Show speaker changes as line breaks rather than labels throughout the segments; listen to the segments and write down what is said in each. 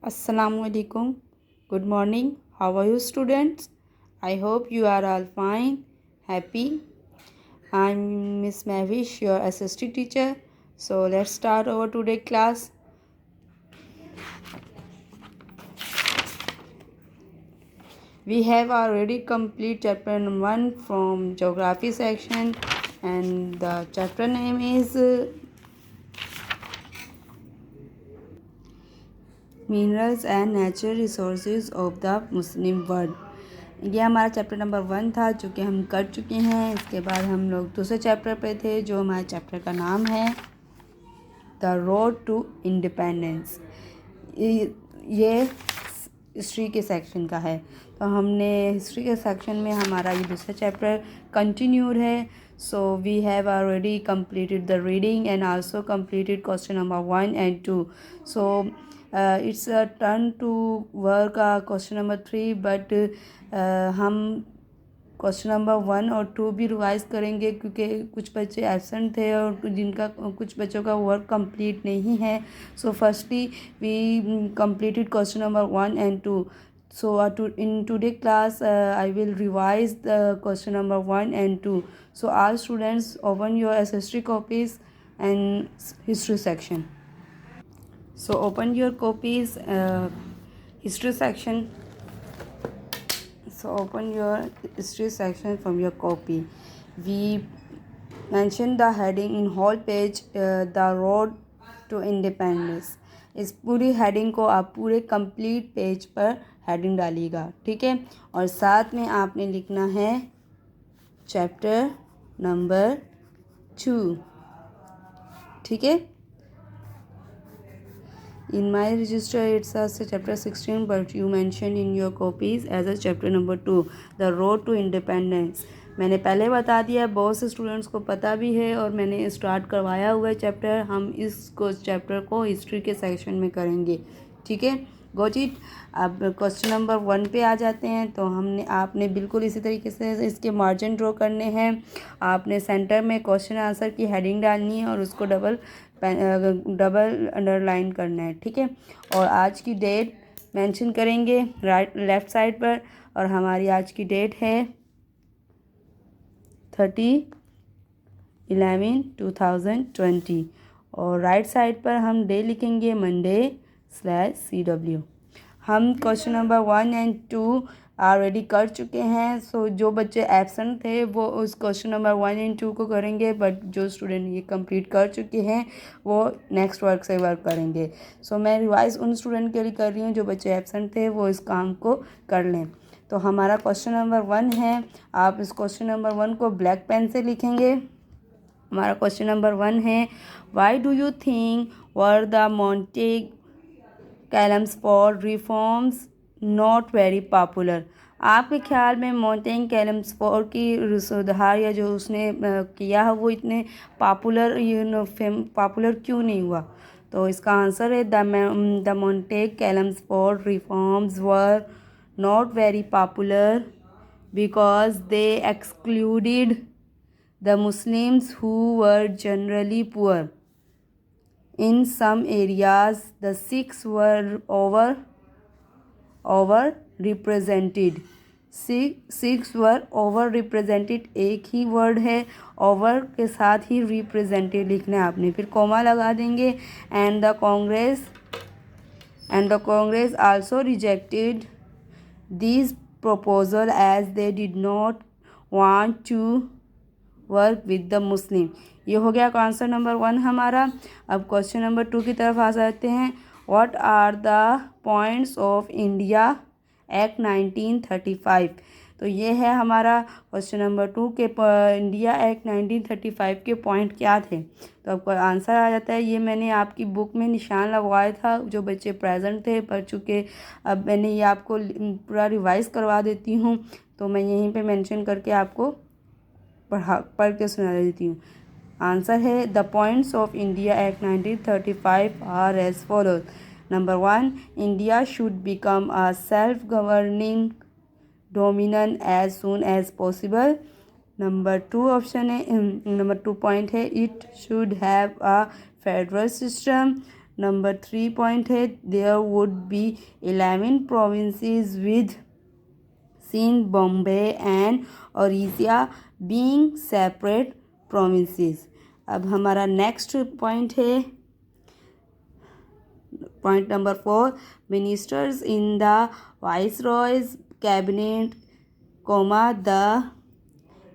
Assalamu alaikum. Good morning. How are you, students? I hope you are all fine, happy. I'm Miss Mavish, your assistant teacher. So let's start our today class. We have already complete chapter number 1 from geography section, and the chapter name is minerals and natural resources of the Muslim world. ये हमारा chapter number 1 था जो कि हम कर चुके हैं। इसके बाद हम लोग दूसरे चैप्टर पे थे जो हमारे चैप्टर का नाम है द रोड टू इंडिपेंडेंस। ये हिस्ट्री के सेक्शन का है, तो हमने हिस्ट्री के सेक्शन में हमारा ये दूसरा चैप्टर कंटिन्यूड है। So we have already completed the reading and also completed question number 1 and 2. So it's a turn to work question number 3, but हम क्वेश्चन नंबर 1 और 2 भी रिवाइज करेंगे क्योंकि कुछ बच्चे एब्सेंट थे और जिनका कुछ बच्चों का वर्क कंप्लीट नहीं है। So firstly we completed question number 1 and 2. So in today class I will revise the question number 1 and 2. So all students open your history copies and history section. So open your copies, history section. So open your history section from your copy. We mention the heading in whole page, the road to independence. इस पूरी heading को आप पूरे complete page पर heading डालिएगा, ठीक है। और साथ में आपने लिखना है चैप्टर नंबर 2, ठीक है। In my register it says chapter 16, but you mentioned in your copies as a chapter number 2, the road to independence. मैंने पहले बता दिया, बहुत से स्टूडेंट्स को पता भी है और मैंने स्टार्ट करवाया हुआ है चैप्टर। हम इस चैप्टर को हिस्ट्री के सेक्शन में करेंगे, ठीक है। Got it. अब क्वेश्चन नंबर 1 पे आ जाते हैं। तो आपने बिल्कुल इसी तरीके से इसके मार्जिन ड्रॉ करने हैं। आपने सेंटर में क्वेश्चन आंसर की हेडिंग डालनी है और उसको डबल अंडरलाइन करना है, ठीक है। और आज की डेट मेंशन करेंगे लेफ़्ट साइड पर, और हमारी आज की डेट है 30/11/2020, और राइट साइड पर हम डे लिखेंगे Monday/CW। हम क्वेश्चन नंबर 1 एंड 2 ऑलरेडी कर चुके हैं। सो जो बच्चे एब्सेंट थे वो उस क्वेश्चन नंबर 1 एंड 2 को करेंगे, बट जो स्टूडेंट ये कंप्लीट कर चुके हैं वो नेक्स्ट वर्क से वर्क करेंगे। सो मैं रिवाइज उन स्टूडेंट के लिए कर रही हूँ जो बच्चे एब्सेंट थे, वो इस काम को कर लें। तो हमारा क्वेश्चन नंबर 1 है। आप इस क्वेश्चन नंबर 1 को ब्लैक पेन से लिखेंगे। हमारा क्वेश्चन नंबर 1 है, why do you think were the Montagu Chelmsford reforms not very popular. आपके ख्याल में मॉन्टेग कैलम्सफोर्ड की सुधार या जो उसने किया है वो इतने पॉपुलर क्यों नहीं हुआ। तो इसका आंसर है the Montagu Chelmsford reforms were not very popular because they excluded the Muslims who were generally poor. In some areas, the Sikhs were overrepresented. Sikhs were overrepresented, एक ही वर्ड है, ओवर के साथ ही रिप्रेजेंटेड लिखना है आपने, फिर comma लगा देंगे। And the Congress also rejected these proposal as they did not want to work with the Muslim। ये हो गया आंसर नंबर 1 हमारा। अब क्वेश्चन नंबर 2 की तरफ आ जाते हैं। What are the points of India act 1935। तो ये है हमारा क्वेश्चन नंबर 2 के इंडिया एक्ट 1935 के पॉइंट क्या थे। तो आपको आंसर आ जाता है। ये मैंने आपकी बुक में निशान लगवाया था जो बच्चे प्रेजेंट थे, पढ़ चुके। अब मैंने ये आपको पूरा रिवाइज करवा देती हूँ, तो मैं यहीं पे मेंशन करके आपको पढ़ के सुना देती हूँ। आंसर है the points of India act 1935 are as follows. Number 1, India should become a self governing dominion as soon as possible. Number 2 option है, नंबर 2 पॉइंट है, it should have a federal system. Number 3 point है, there would be 11 provinces with Sindh, Bombay and Odisha being separate provinces. अब हमारा next point है point number 4, ministers in the viceroy's cabinet, the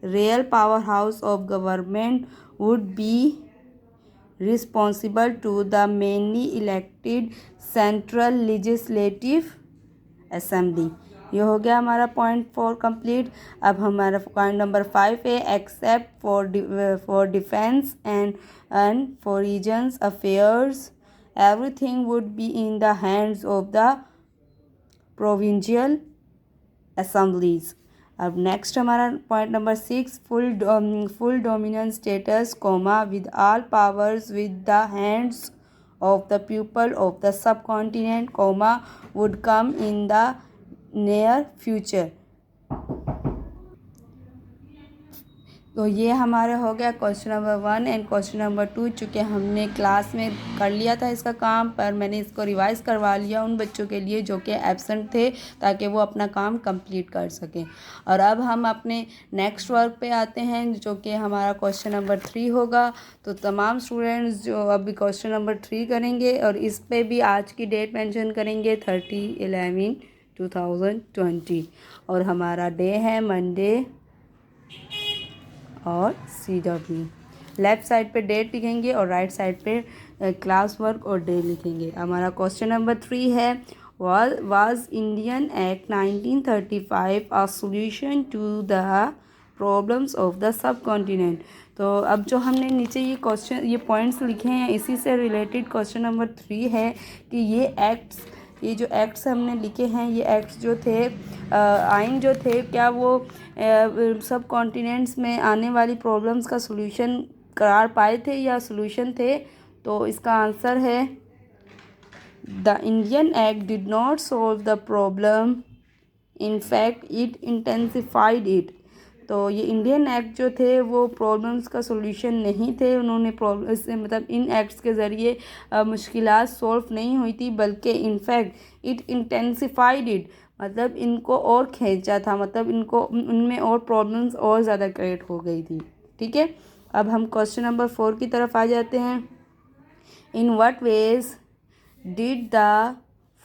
real powerhouse of government would be responsible to the mainly elected central legislative assembly। ये हो गया हमारा point 4 complete. अब हमारा point number 5 है, except for defence and for reasons affairs everything would be in the hands of the provincial assemblies। अब next हमारा point number 6, full dominance status with all powers with the hands of the people of the subcontinent would come in the near future. तो ये हमारा हो गया question number 1 and question number 2। चूँकि हमने class में कर लिया था इसका काम, पर मैंने इसको रिवाइज़ करवा लिया उन बच्चों के लिए जो कि एब्सेंट थे, ताकि वो अपना काम कंप्लीट कर सकें। और अब हम अपने नेक्स्ट वर्क पे आते हैं, जो कि हमारा क्वेश्चन नंबर 3 होगा। तो तमाम स्टूडेंट्स जो अभी क्वेश्चन नंबर 3 करेंगे और इस पर भी आज की डेट मेंशन करेंगे 30/11/2020, और हमारा डे है मंडे और CW। लेफ़्ट साइड पे डेट लिखेंगे और राइट साइड पे क्लास वर्क और डे लिखेंगे। हमारा क्वेश्चन नंबर 3 है, was Indian act 1935 a solution to the problems of the subcontinent. तो अब जो हमने नीचे ये पॉइंट्स लिखे हैं, इसी से रिलेटेड क्वेश्चन नंबर 3 है कि ये जो एक्ट्स हमने लिखे हैं, ये एक्ट्स जो थे आइन जो थे, क्या वो सब कॉन्टिनेंट्स में आने वाली प्रॉब्लम्स का सॉल्यूशन करार पाए थे या सॉल्यूशन थे। तो इसका आंसर है the Indian act did not solve the problem, in fact it intensified it. तो ये इंडियन एक्ट जो थे वो प्रॉब्लम्स का सॉल्यूशन नहीं थे, उन्होंने प्रॉब्लम से मतलब इन एक्ट्स के ज़रिए मुश्किलात सॉल्व नहीं हुई थी, बल्कि इनफैक्ट इट इंटेंसिफाइड इट, मतलब इनको और खींचा था, मतलब इनको उनमें और प्रॉब्लम्स और ज़्यादा क्रिएट हो गई थी। ठीक है, अब हम क्वेश्चन नंबर 4 की तरफ आ जाते हैं। In what ways did the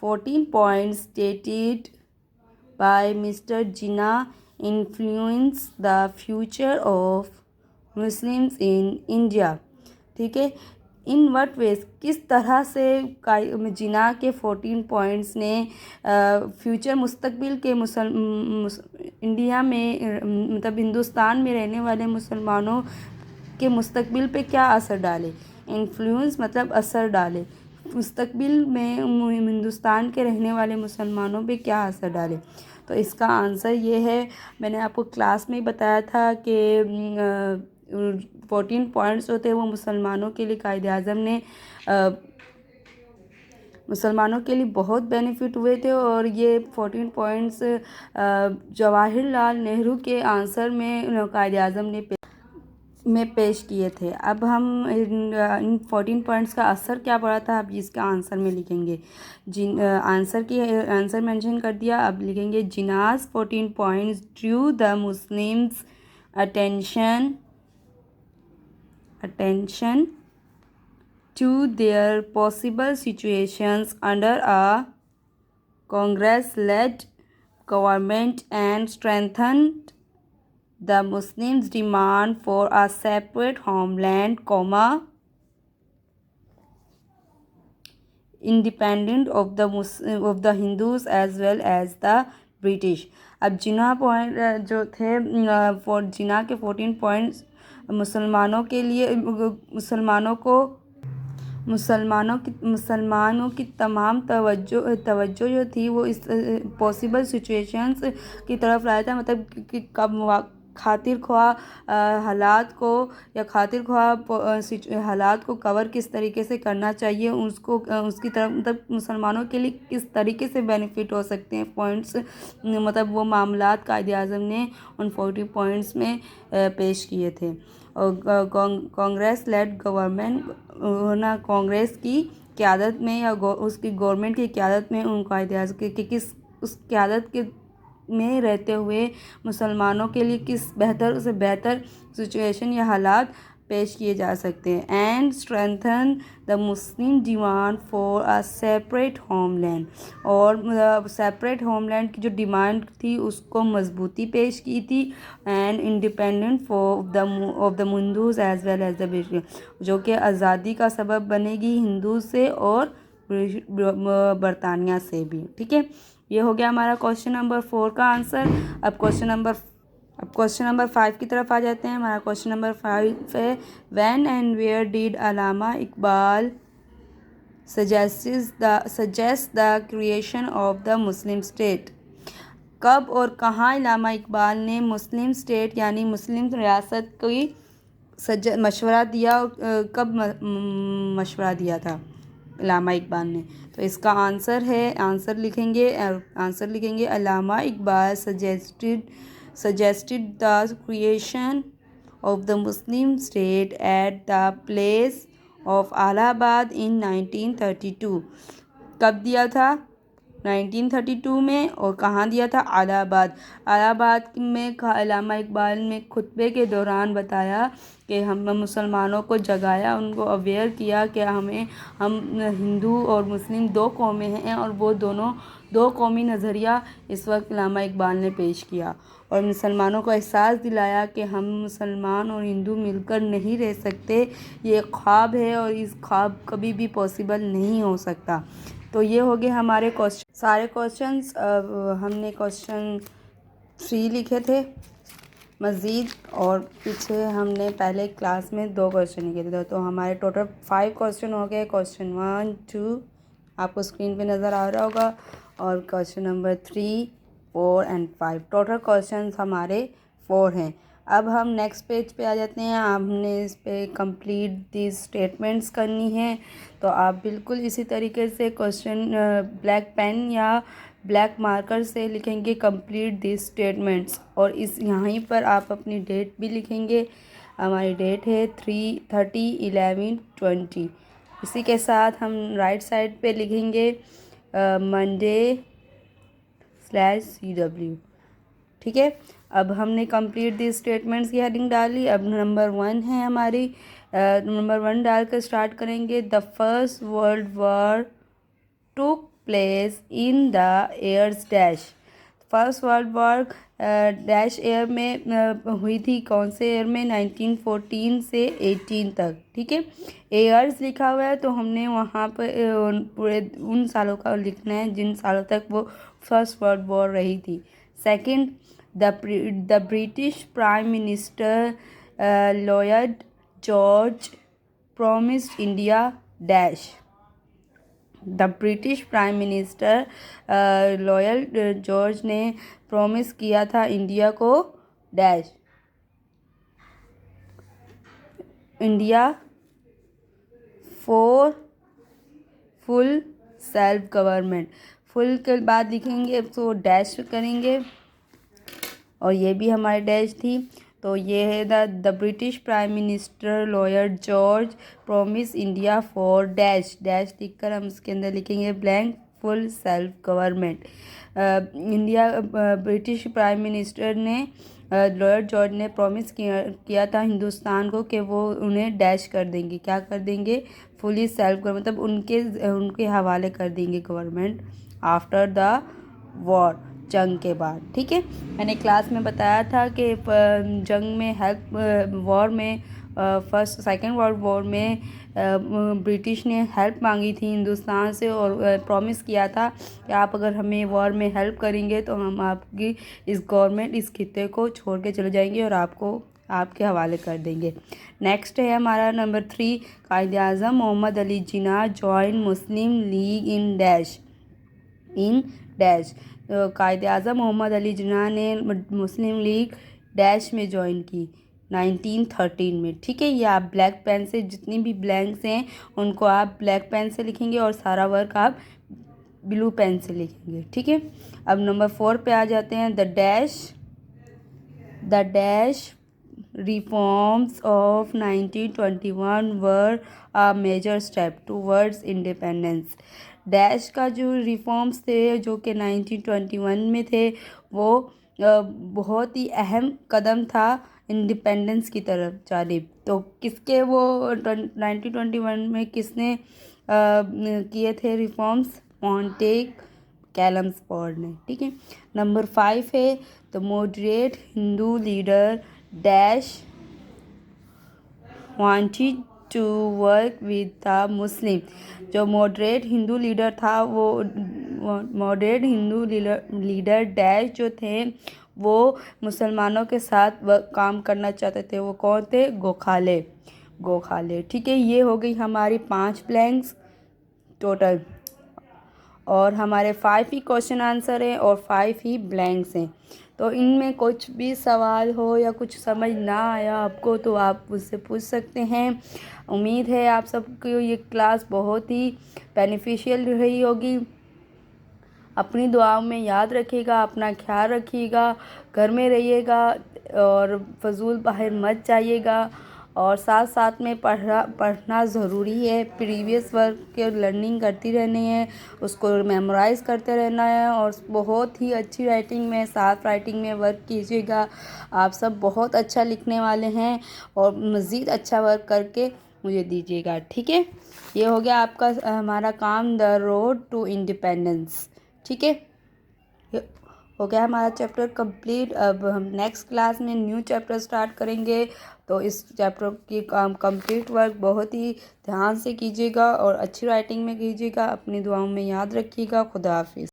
14 points stated by mister Jinnah influence the future of Muslims in India. ठीक है, इन व्हाट वेज, किस तरह से जिन्ना के 14 पॉइंट्स ने फ्यूचर मुस्तकबिल के इंडिया में मतलब हिंदुस्तान में रहने वाले मुसलमानों के मुस्तकबिल पे क्या असर डाले। इन्फ्लुएंस मतलब असर डाले, मुस्तकबिल में हिंदुस्तान के रहने वाले मुसलमानों पे क्या असर डाले। तो इसका आंसर ये है, मैंने आपको क्लास में ही बताया था कि 14 पॉइंट्स जो थे वो मुसलमानों के लिए कायदे आज़म ने मुसलमानों के लिए बहुत बेनिफिट हुए थे, और ये 14 पॉइंट्स जवाहरलाल नेहरू के आंसर में कायदे आज़म ने पेश किए थे। अब हम इन 14 पॉइंट्स का असर क्या पड़ा था, अब इसका आंसर में लिखेंगे। आंसर मेंशन कर दिया, अब लिखेंगे जिन्नास 14 points Drew the Muslims attention to their possible situations under a Congress-led government and strengthened the Muslims' demand for a separate homeland, independent of the Hindus as well as the British। अब जिन्ना point जो थे जिन्ना के 14 points मुसलमानों के लिए मुसलमानों की तमाम तवज्जो जो थी वो इस पॉसिबल सिचुएशंस की तरफ लाया था, मतलब कि कब खातिर ख्वाह हालात को या खातिर ख्वाह हालात को कवर किस तरीके से करना चाहिए, उसकी तरफ मतलब मुसलमानों के लिए किस तरीके से बेनिफिट हो सकते हैं पॉइंट्स, मतलब वो मामलात कायदे आज़म ने उन 40 पॉइंट्स में पेश किए थे। और कांग्रेस लेड गवर्नमेंट, कांग्रेस की क़यादत में या उसकी गवर्नमेंट की क़यादत में उन कायदे-आज़म कि किस उस क़यादत के में रहते हुए मुसलमानों के लिए किस बेहतर से बेहतर सिचुएशन या हालात पेश किए जा सकते हैं। And strengthen the Muslim demand for a separate homeland, और सेपरेट होमलैंड की जो डिमांड थी उसको मजबूती पेश की थी। And independent for of the Hindus as well as the British, जो कि आज़ादी का सबब बनेगी हिंदू से और बरतानिया से भी। ठीक है, ये हो गया हमारा क्वेश्चन नंबर 4 का आंसर। अब क्वेश्चन नंबर 5 की तरफ आ जाते हैं। हमारा क्वेश्चन नंबर 5 है, when and where did Allama Iqbal suggest the creation of the Muslim state. कब और कहाँ अल्लामा इकबाल ने मुस्लिम स्टेट यानी मुस्लिम रियासत की मशवरा दिया, कब मशवरा दिया था अल्लामा इकबाल ने? तो इसका आंसर लिखेंगे अल्लामा Iqbal suggested the creation of the Muslim state at the place of Allahabad in 1932। कब दिया था? 1932 में। और कहाँ दिया था? इलाहाबाद में अल्लामा इकबाल ने खुतबे के दौरान बताया कि हम मुसलमानों को जगाया, उनको अवेयर किया कि हम हिंदू और मुस्लिम दो कौमें हैं, और वो दोनों दो कौमी नज़रिया इस वक्त अल्लामा इकबाल ने पेश किया और मुसलमानों को एहसास दिलाया कि हम मुसलमान और हिंदू मिलकर नहीं रह सकते, ये ख्वाब है और इस ख्वाब कभी भी पॉसिबल नहीं हो सकता। तो ये हो गए हमारे सारे क्वेश्चंस। हमने क्वेश्चन 3 लिखे थे मज़ीद, और पीछे हमने पहले क्लास में 2 क्वेश्चन लिखे थे, तो हमारे टोटल 5 क्वेश्चन हो गए। क्वेश्चन 1, 2 आपको स्क्रीन पे नज़र आ रहा होगा, और question number 3, 4 and 5 total question हमारे 4 हैं। अब हम नेक्स्ट पेज पे आ जाते हैं। हमने इस पे कंप्लीट दिस स्टेटमेंट्स करनी है, तो आप बिल्कुल इसी तरीके से क्वेश्चन ब्लैक पेन या ब्लैक मार्कर से लिखेंगे कंप्लीट दिस स्टेटमेंट्स, और इस यहीं पर आप अपनी डेट भी लिखेंगे। हमारी डेट है 3/30/11/20। इसी के साथ हम राइट साइड पे लिखेंगे Monday/CW। ठीक है, अब हमने कंप्लीट दी स्टेटमेंट्स की हेडिंग डाली। अब नंबर 1 है हमारी, नंबर 1 डालकर स्टार्ट करेंगे। The first world war took place in the years dash. First world war dash year में हुई थी, कौन से ईयर में? 1914 से 18 तक। ठीक है, ईयर्स लिखा हुआ है तो हमने वहाँ पर पूरे उन सालों का लिखना है जिन सालों तक वो फर्स्ट वर्ल्ड वॉर रही थी। Second, the British prime minister Lloyd George promised India dash. The British prime minister Lloyd George ने प्रॉमिस किया था इंडिया को dash. India for full self government. Full के बाद लिखेंगे तो डैश करेंगे, और ये भी हमारी डैश थी। तो ये है the British prime minister Lloyd George promise India for dash. Dash लिखकर हम इसके अंदर लिखेंगे blank full self government. India British prime minister ने लॉयड जॉर्ज ने प्रॉमिस किया था हिंदुस्तान को कि वो उन्हें डैश कर देंगे, क्या कर देंगे? फुली सेल्फ गवर्नमेंट, मतलब उनके हवाले कर देंगे गवर्नमेंट आफ्टर द वॉर, जंग के बाद। ठीक है, मैंने क्लास में बताया था कि जंग में वॉर में फर्स्ट सेकेंड वर्ल्ड वॉर में ब्रिटिश ने हेल्प मांगी थी हिंदुस्तान से, और प्रॉमिस किया था कि आप अगर हमें वॉर में हेल्प करेंगे तो हम आपकी इस खित्ते को छोड़ के चले जाएंगे और आपके हवाले कर देंगे। नेक्स्ट है हमारा number 3, Quaid e Azam Mohammad Ali Jinnah join Muslim League in dash. Quaid e Azam Mohammad Ali Jinnah ने मुस्लिम लीग डैश में ज्वाइन की 1913 में। ठीक है, ये आप ब्लैक पेन से जितनी भी ब्लैंक्स हैं उनको आप ब्लैक पेन से लिखेंगे और सारा वर्क आप ब्लू पेन से लिखेंगे। ठीक है, अब नंबर 4 पे आ जाते हैं। The dash reforms of 1921 were a major step towards independence। Dash का जो रिफॉर्म्स थे जो कि 1921 में थे वो बहुत ही अहम कदम था इंडिपेंडेंस की तरफ जानिब। तो किसके वो 1921 में किसने किए थे रिफॉर्म्स? मॉन्टेग कैल्मसफोर्ड ने। ठीक है। नंबर 5 है the moderate Hindu leader dash wanted to work with the Muslim. जो मॉडरेट हिंदू लीडर था वो मॉडरेट हिंदू लीडर डैश जो थे वो मुसलमानों के साथ काम करना चाहते थे। वो कौन थे? गोखले। ठीक है। ये हो गई हमारी 5 ब्लैंक्स टोटल, और हमारे 5 ही क्वेश्चन आंसर हैं और 5 ही ब्लैंक्स हैं। तो इनमें कुछ भी सवाल हो या कुछ समझ ना आया आपको तो आप मुझसे पूछ सकते हैं। उम्मीद है आप सबको ये क्लास बहुत ही बेनिफिशियल रही होगी। अपनी दुआओं में याद रखिएगा, अपना ख्याल रखिएगा, घर में रहिएगा और फजूल बाहर मत जाइएगा, और साथ साथ में पढ़ना ज़रूरी है। प्रीवियस वर्क के लर्निंग करती रहनी है, उसको मेमोराइज़ करते रहना है, और बहुत ही अच्छी राइटिंग में, साफ राइटिंग में वर्क कीजिएगा। आप सब बहुत अच्छा लिखने वाले हैं और मज़ीद अच्छा वर्क करके मुझे दीजिएगा। ठीक है। ये हो गया आपका हमारा काम, द रोड टू इंडिपेंडेंस। ठीक है। हो गया हमारा चैप्टर कंप्लीट। अब हम नेक्स्ट क्लास में न्यू चैप्टर स्टार्ट करेंगे। तो इस चैप्टर की कंप्लीट वर्क बहुत ही ध्यान से कीजिएगा और अच्छी राइटिंग में कीजिएगा। अपनी दुआओं में याद रखिएगा। खुदा हाफिज़।